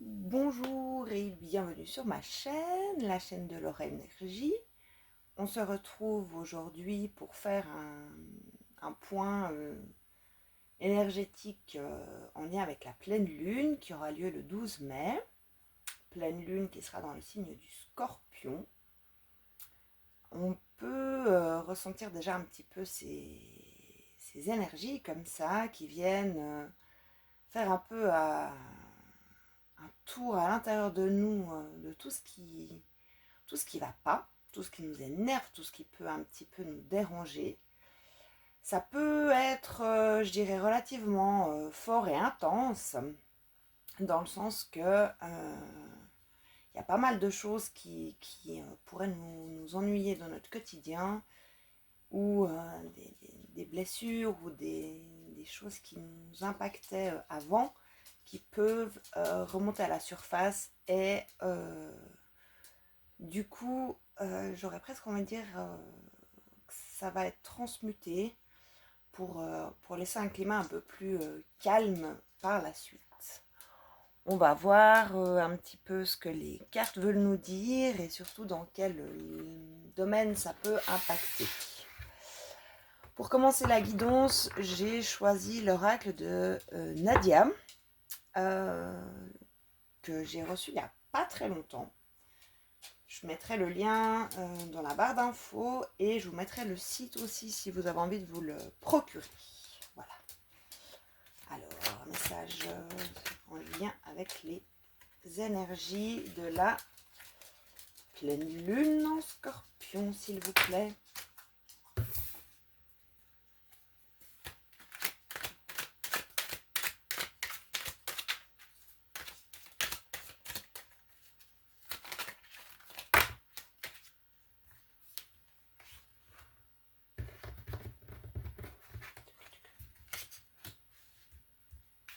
Bonjour et bienvenue sur ma chaîne, la chaîne de Laura Énergie. On se retrouve aujourd'hui pour faire un point énergétique en lien avec la pleine lune qui aura lieu le 12 mai. Pleine lune qui sera dans le signe du Scorpion. On peut ressentir déjà un petit peu ces énergies comme ça qui viennent faire un peu un tour à l'intérieur de nous de tout ce qui va pas, tout ce qui nous énerve, tout ce qui peut un petit peu nous déranger. Ça peut être, je dirais, relativement fort et intense, dans le sens que y a pas mal de choses qui pourraient nous ennuyer dans notre quotidien, ou des blessures ou des choses qui nous impactaient avant, qui peuvent remonter à la surface et du coup, j'aurais presque envie de dire que ça va être transmuté pour laisser un climat un peu plus calme par la suite. On va voir un petit peu ce que les cartes veulent nous dire et surtout dans quel domaine ça peut impacter. Pour commencer la guidance, j'ai choisi l'oracle de Nadia, que j'ai reçu il n'y a pas très longtemps. Je mettrai le lien dans la barre d'infos et je vous mettrai le site aussi si vous avez envie de vous le procurer. Voilà. Alors, un message en lien avec les énergies de la pleine lune en Scorpion, s'il vous plaît.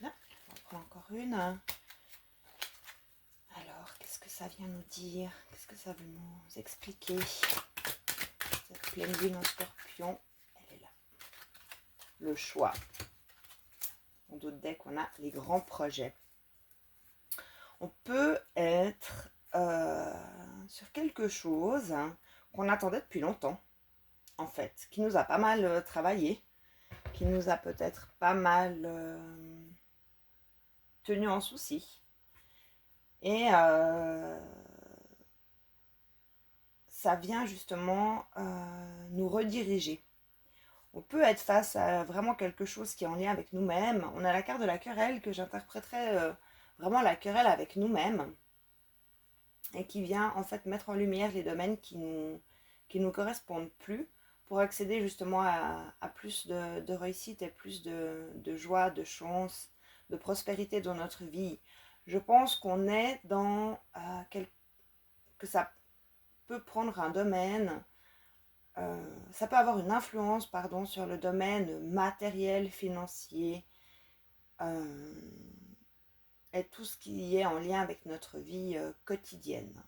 Là, on prend encore une. Alors, qu'est-ce que ça vient nous dire? Qu'est-ce que ça veut nous expliquer? Cette pleine lune en Scorpion, elle est là. Le choix. On doute dès qu'on a les grands projets. On peut être sur quelque chose qu'on attendait depuis longtemps, en fait, qui nous a pas mal travaillé, qui nous a peut-être pas mal tenu en souci. Et ça vient justement nous rediriger. On peut être face à vraiment quelque chose qui est en lien avec nous-mêmes. On a la carte de la querelle que j'interpréterais vraiment la querelle avec nous-mêmes et qui vient en fait mettre en lumière les domaines qui nous correspondent plus pour accéder justement à plus de réussite et plus de joie, de chance, de prospérité dans notre vie. Je pense qu'on est dans que ça peut prendre un domaine, ça peut avoir une influence, pardon, sur le domaine matériel, financier, et tout ce qui est en lien avec notre vie quotidienne.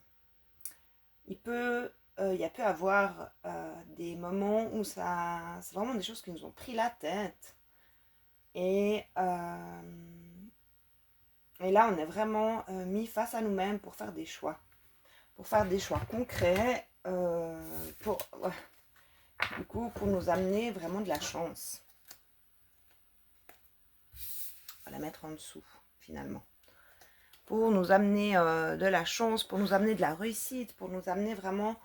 Il y a pu avoir des moments où c'est vraiment des choses qui nous ont pris la tête. Et là, on est vraiment mis face à nous-mêmes pour faire des choix. Pour faire des choix concrets, du coup, pour nous amener vraiment de la chance. On va la mettre en dessous, finalement. Pour nous amener de la chance, pour nous amener de la réussite, pour nous amener vraiment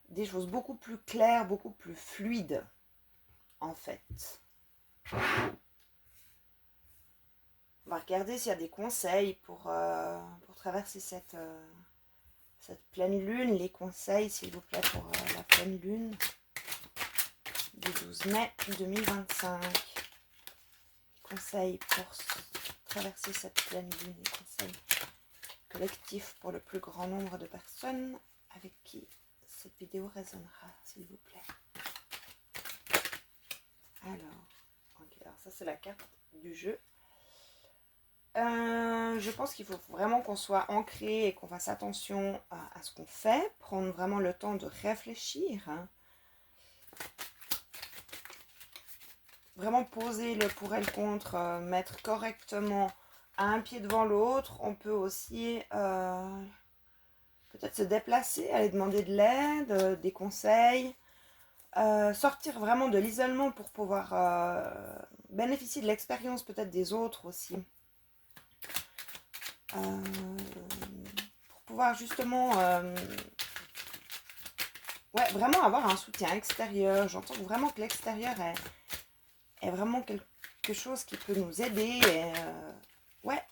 des choses beaucoup plus claires, beaucoup plus fluides, en fait. On va regarder s'il y a des conseils pour traverser cette pleine lune. Les conseils, s'il vous plaît, pour la pleine lune du 12 mai 2025. Conseils pour traverser cette pleine lune. Les conseils collectifs pour le plus grand nombre de personnes avec qui cette vidéo résonnera, s'il vous plaît. Alors ça c'est la carte du jeu. Je pense qu'il faut vraiment qu'on soit ancré et qu'on fasse attention à ce qu'on fait, prendre vraiment le temps de réfléchir, hein. Vraiment poser le pour et le contre, mettre correctement un pied devant l'autre. On peut aussi peut-être se déplacer, aller demander de l'aide, des conseils. Sortir vraiment de l'isolement pour pouvoir bénéficier de l'expérience peut-être des autres aussi. Pour pouvoir justement ouais, vraiment avoir un soutien extérieur. J'entends vraiment que l'extérieur est vraiment quelque chose qui peut nous aider. Et, ouais,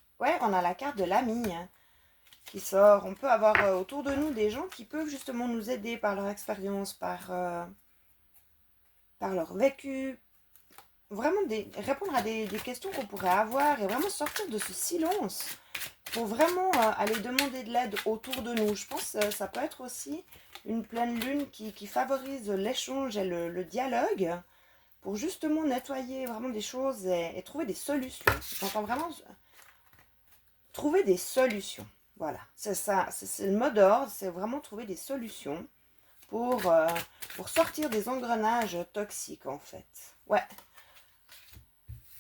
on a la carte de l'ami hein, qui sort. On peut avoir autour de nous des gens qui peuvent justement nous aider par leur expérience, par leur vécu. Vraiment répondre à des questions qu'on pourrait avoir et vraiment sortir de ce silence pour vraiment aller demander de l'aide autour de nous. Je pense que ça peut être aussi une pleine lune qui favorise l'échange et le dialogue pour justement nettoyer vraiment des choses et trouver des solutions. J'entends vraiment trouver des solutions. Voilà, c'est ça, c'est le mot d'ordre, c'est vraiment trouver des solutions pour sortir des engrenages toxiques en fait. Ouais,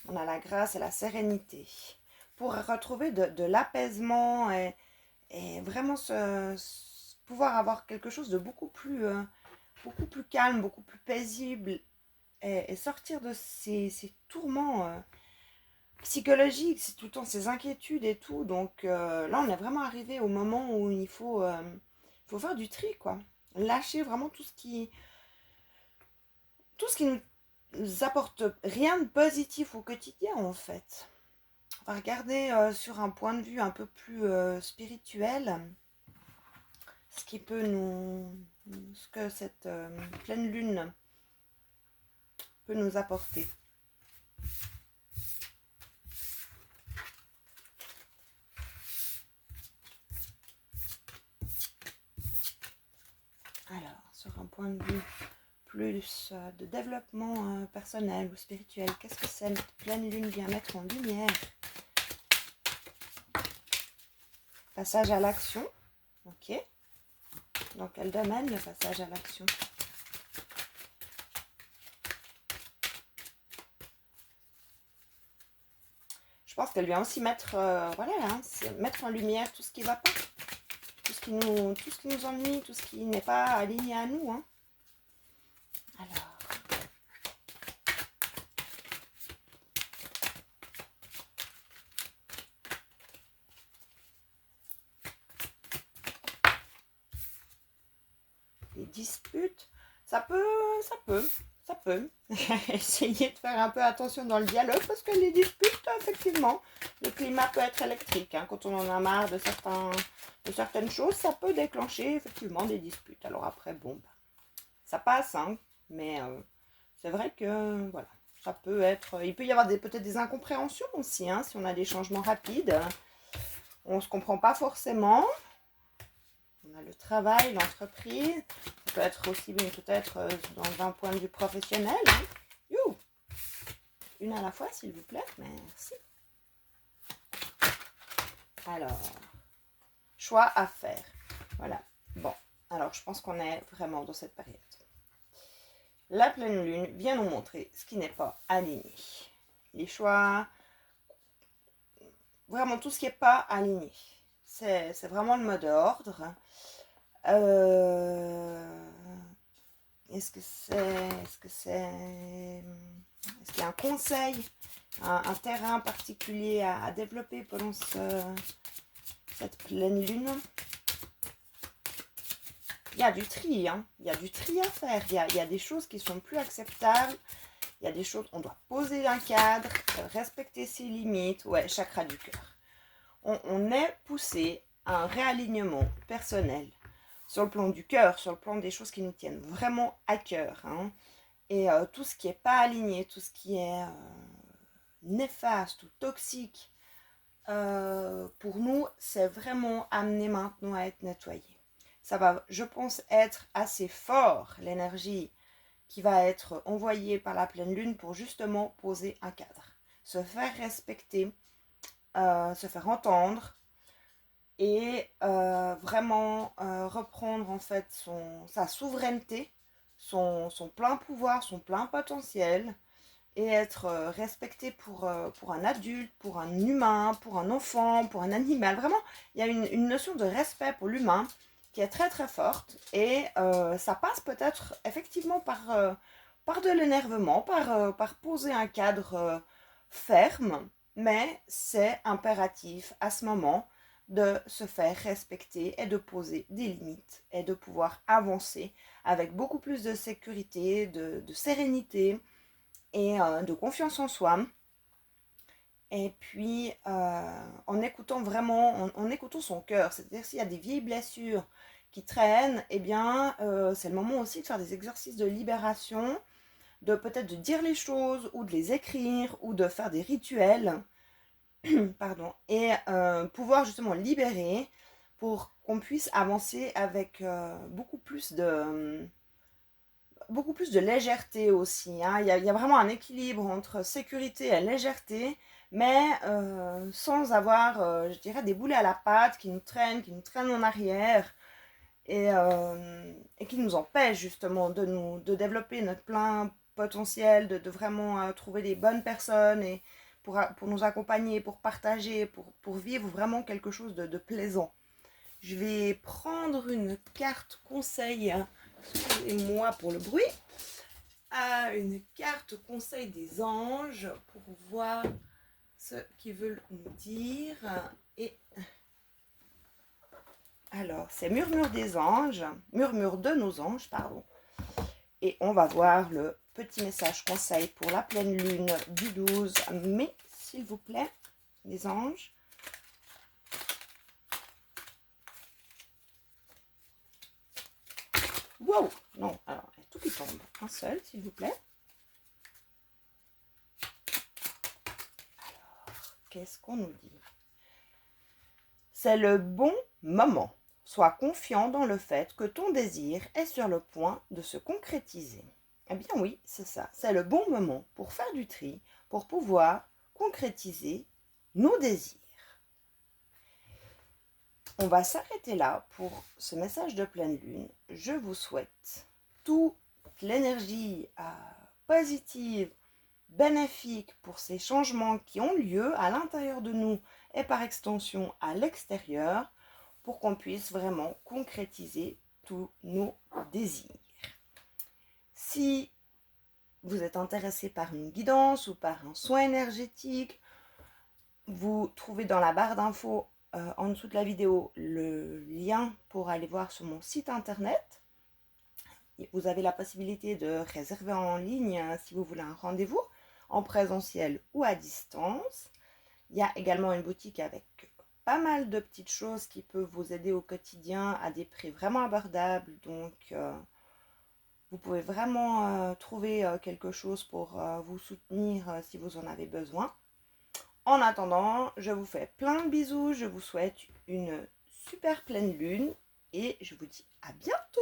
on a la grâce et la sérénité pour retrouver de l'apaisement et vraiment pouvoir avoir quelque chose de beaucoup plus calme, beaucoup plus paisible et sortir de ces tourments psychologiques, c'est tout le temps ces inquiétudes et tout. Donc là, on est vraiment arrivé au moment où il faut faire du tri, quoi. Lâcher vraiment tout ce qui nous apporte rien de positif au quotidien, en fait. On va regarder sur un point de vue un peu plus spirituel ce qui peut ce que cette pleine lune peut nous apporter. Alors, sur un point de vue plus de développement personnel ou spirituel, qu'est-ce que cette pleine lune vient mettre en lumière? Passage à l'action, ok. Dans quel domaine le passage à l'action? Je pense qu'elle vient aussi mettre, voilà, hein, mettre en lumière tout ce qui ne va pas, tout ce qui nous ennuie, tout ce qui n'est pas aligné à nous. Hein. Alors, les disputes, ça peut. Essayez de faire un peu attention dans le dialogue parce que les disputes, effectivement, le climat peut être électrique. Hein. Quand on en a marre de certaines choses, ça peut déclencher effectivement des disputes. Alors après, bon, ça passe, hein, mais c'est vrai que, voilà, ça peut être... Il peut y avoir peut-être des incompréhensions aussi, hein, si on a des changements rapides. On ne se comprend pas forcément. On a le travail, l'entreprise. Ça peut être aussi peut-être dans un point de vue professionnel. Hein. You. Une à la fois, s'il vous plaît. Merci. Alors, choix à faire. Voilà. Bon, alors je pense qu'on est vraiment dans cette période. La pleine lune vient nous montrer ce qui n'est pas aligné. Les choix, vraiment tout ce qui n'est pas aligné. C'est vraiment le mot d'ordre. Est-ce qu'il y a un conseil, un terrain particulier à développer pendant cette pleine lune? Il y a du tri, hein. Il y a du tri à faire. Il y a des choses qui sont plus acceptables. Il y a des choses, on doit poser un cadre, respecter ses limites. Ouais, chakra du cœur. On est poussé à un réalignement personnel sur le plan du cœur, sur le plan des choses qui nous tiennent vraiment à cœur. Hein. Et tout ce qui n'est pas aligné, tout ce qui est néfaste ou toxique, pour nous, c'est vraiment amené maintenant à être nettoyé. Ça va, je pense, être assez fort, l'énergie qui va être envoyée par la pleine lune pour justement poser un cadre, se faire respecter, se faire entendre et vraiment reprendre en fait sa souveraineté, son plein pouvoir, son plein potentiel et être respecté pour un adulte, pour un humain, pour un enfant, pour un animal. Vraiment, il y a une notion de respect pour l'humain qui est très très forte et ça passe peut-être effectivement par de l'énervement, par poser un cadre ferme, mais c'est impératif à ce moment de se faire respecter et de poser des limites et de pouvoir avancer avec beaucoup plus de sécurité, de sérénité et de confiance en soi. Et puis en écoutant vraiment, en écoutant son cœur, c'est-à-dire s'il y a des vieilles blessures qui traînent, eh bien c'est le moment aussi de faire des exercices de libération, de peut-être de dire les choses ou de les écrire ou de faire des rituels, pardon, et pouvoir justement libérer pour qu'on puisse avancer avec beaucoup plus de légèreté aussi. Hein. Il y a vraiment un équilibre entre sécurité et légèreté, mais sans avoir, je dirais, des boulets à la patte qui nous traînent en arrière et qui nous empêchent justement de développer notre plein potentiel, de vraiment trouver les bonnes personnes et pour nous accompagner, pour partager, pour vivre vraiment quelque chose de plaisant. Je vais prendre une carte conseil, excusez-moi pour le bruit, une carte conseil des anges pour voir ce qu'ils veulent nous dire. Et alors, c'est murmure des anges, murmure de nos anges, pardon. Et on va voir le petit message conseil pour la pleine lune du 12 mai, s'il vous plaît, les anges. Wow, non, alors, il y a tout qui tombe. Un seul, s'il vous plaît. Alors, qu'est-ce qu'on nous dit? C'est le bon moment. Sois confiant dans le fait que ton désir est sur le point de se concrétiser. Eh bien oui, c'est ça. C'est le bon moment pour faire du tri, pour pouvoir concrétiser nos désirs. On va s'arrêter là pour ce message de pleine lune. Je vous souhaite toute l'énergie positive, bénéfique pour ces changements qui ont lieu à l'intérieur de nous et par extension à l'extérieur pour qu'on puisse vraiment concrétiser tous nos désirs. Si vous êtes intéressé par une guidance ou par un soin énergétique, vous trouvez dans la barre d'infos en dessous de la vidéo le lien pour aller voir sur mon site internet. Vous avez la possibilité de réserver en ligne si vous voulez un rendez-vous en présentiel ou à distance. Il y a également une boutique avec pas mal de petites choses qui peuvent vous aider au quotidien à des prix vraiment abordables. Donc, vous pouvez vraiment trouver quelque chose pour vous soutenir si vous en avez besoin. En attendant, je vous fais plein de bisous. Je vous souhaite une super pleine lune et je vous dis à bientôt!